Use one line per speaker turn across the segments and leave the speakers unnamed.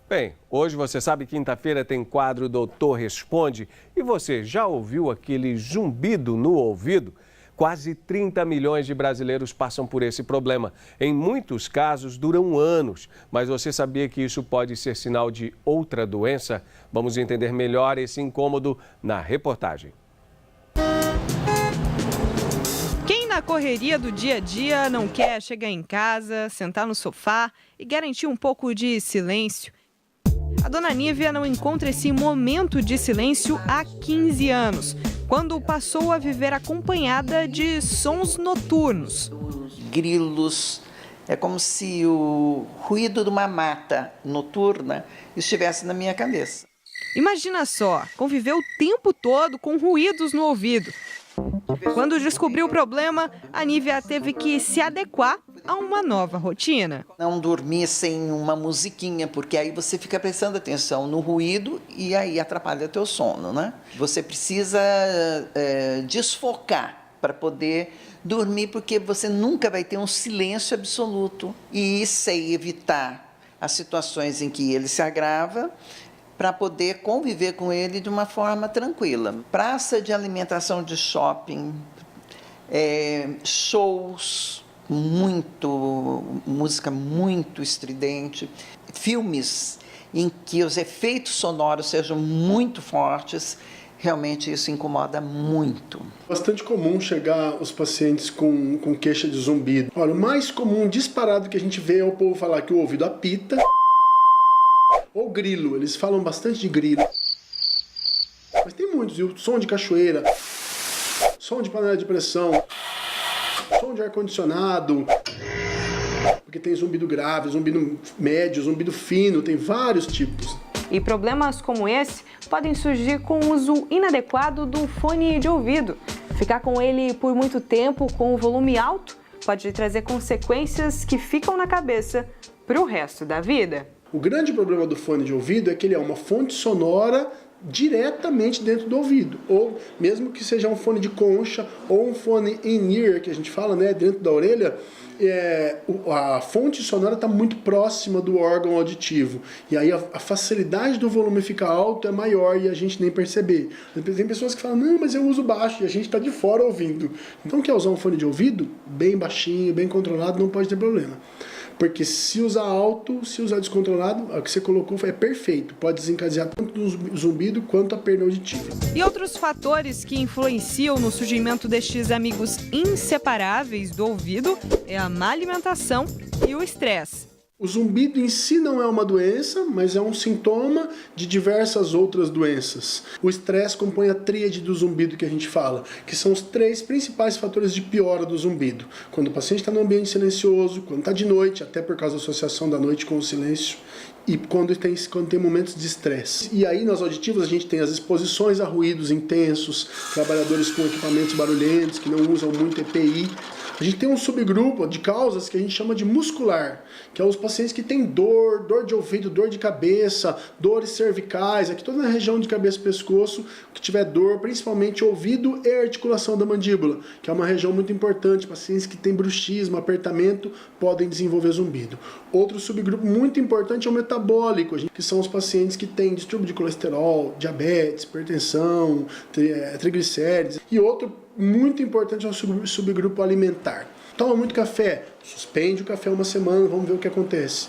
Bem, hoje você sabe, quinta-feira tem quadro Doutor Responde. E você já ouviu aquele zumbido no ouvido? Quase 30 milhões de brasileiros passam por esse problema. Em muitos casos, duram anos. Mas você sabia que isso pode ser sinal de outra doença? Vamos entender melhor esse incômodo na reportagem.
Quem na correria do dia a dia não quer chegar em casa, sentar no sofá e garantir um pouco de silêncio? A dona Nívia não encontra esse momento de silêncio há 15 anos, quando passou a viver acompanhada de sons noturnos.
Grilos, é como se o ruído de uma mata noturna estivesse na minha cabeça.
Imagina só, conviver o tempo todo com ruídos no ouvido. Quando descobriu o problema, a Nívia teve que se adequar a uma nova rotina.
Não dormir sem uma musiquinha, porque aí você fica prestando atenção no ruído e aí atrapalha teu sono, né? Você precisa desfocar para poder dormir, porque você nunca vai ter um silêncio absoluto. E sei evitar as situações em que ele se agrava, para poder conviver com ele de uma forma tranquila. Praça de alimentação de shopping, shows, música muito estridente, filmes em que os efeitos sonoros sejam muito fortes, realmente isso incomoda muito.
Bastante comum chegar os pacientes com queixa de zumbido. Olha, o mais comum, disparado, que a gente vê é o povo falar que o ouvido apita, ou grilo, eles falam bastante de grilo. Mas tem muitos, viu? Som de cachoeira, som de panela de pressão, som de ar-condicionado, porque tem zumbido grave, zumbido médio, zumbido fino, tem vários tipos.
E problemas como esse podem surgir com o uso inadequado do fone de ouvido. Ficar com ele por muito tempo com o volume alto pode trazer consequências que ficam na cabeça para o resto da vida.
O grande problema do fone de ouvido é que ele é uma fonte sonora diretamente dentro do ouvido, ou mesmo que seja um fone de concha ou um fone in-ear, que a gente fala, né, dentro da orelha, a fonte sonora está muito próxima do órgão auditivo, e aí a facilidade do volume ficar alto é maior e a gente nem perceber. Tem pessoas que falam, não, mas eu uso baixo, e a gente está de fora ouvindo. Então quer usar um fone de ouvido? Bem baixinho, bem controlado, não pode ter problema. Porque se usar alto, se usar descontrolado, o que você colocou é perfeito. Pode desencadear tanto o zumbido quanto a perda auditiva.
E outros fatores que influenciam no surgimento destes amigos inseparáveis do ouvido é a má alimentação e o estresse.
O zumbido em si não é uma doença, mas é um sintoma de diversas outras doenças. O estresse compõe a tríade do zumbido que a gente fala, que são os 3 principais fatores de piora do zumbido. Quando o paciente está num ambiente silencioso, quando está de noite, até por causa da associação da noite com o silêncio, e quando tem momentos de estresse. E aí, nas auditivas, a gente tem as exposições a ruídos intensos, trabalhadores com equipamentos barulhentos, que não usam muito EPI. A gente tem um subgrupo de causas que a gente chama de muscular, que é os pacientes que têm dor de ouvido, dor de cabeça, dores cervicais, aqui toda na região de cabeça e pescoço, que tiver dor, principalmente ouvido e articulação da mandíbula, que é uma região muito importante. Pacientes que têm bruxismo, apertamento, podem desenvolver zumbido. Outro subgrupo muito importante é o metabólico, que são os pacientes que têm distúrbio de colesterol, diabetes, hipertensão, triglicérides. E outro muito importante é o subgrupo alimentar. Toma muito café, suspende o café uma semana, vamos ver o que acontece.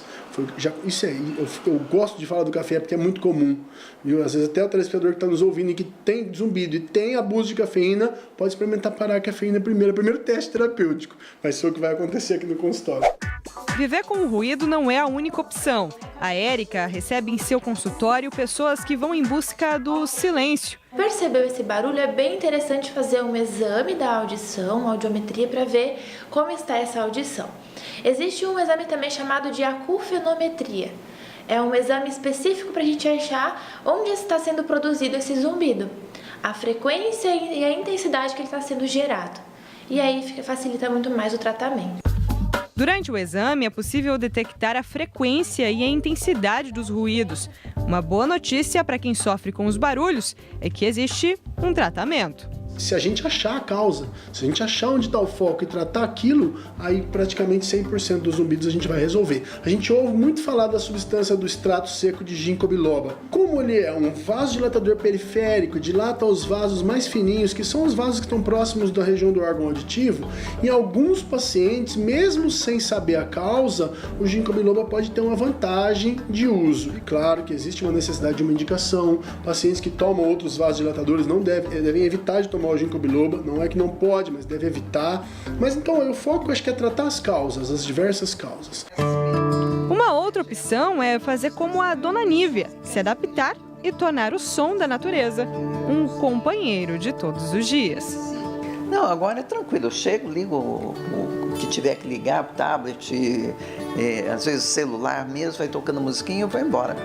Isso aí, eu gosto de falar do café porque é muito comum, viu? Às vezes até o telespectador que está nos ouvindo e que tem zumbido e tem abuso de cafeína, pode experimentar parar a cafeína primeiro. É o primeiro teste terapêutico, vai ser o que vai acontecer aqui no consultório.
Viver com o ruído não é a única opção. A Érica recebe em seu consultório pessoas que vão em busca do silêncio.
Percebeu esse barulho? É bem interessante fazer um exame da audição, uma audiometria, para ver como está essa audição. Existe um exame também chamado de acufenometria. É um exame específico para a gente achar onde está sendo produzido esse zumbido, a frequência e a intensidade que ele está sendo gerado. E aí facilita muito mais o tratamento.
Durante o exame, é possível detectar a frequência e a intensidade dos ruídos. Uma boa notícia para quem sofre com os barulhos é que existe um tratamento.
Se a gente achar a causa, se a gente achar onde está o foco e tratar aquilo, aí praticamente 100% dos zumbidos a gente vai resolver. A gente ouve muito falar da substância do extrato seco de ginkgo biloba. Como ele é um vasodilatador periférico, dilata os vasos mais fininhos, que são os vasos que estão próximos da região do órgão auditivo, em alguns pacientes, mesmo sem saber a causa, o ginkgo biloba pode ter uma vantagem de uso. E claro que existe uma necessidade de uma indicação. Pacientes que tomam outros vasodilatadores não devem evitar de tomar o ginkgo biloba, não é que não pode, mas deve evitar. Mas então o foco acho que é tratar as causas, as diversas causas.
Uma outra opção é fazer como a dona Nívia, se adaptar e tornar o som da natureza um companheiro de todos os dias.
Não, agora é tranquilo, eu chego, ligo o que tiver que ligar, tablet, às vezes celular mesmo, vai tocando musiquinha e eu vou embora.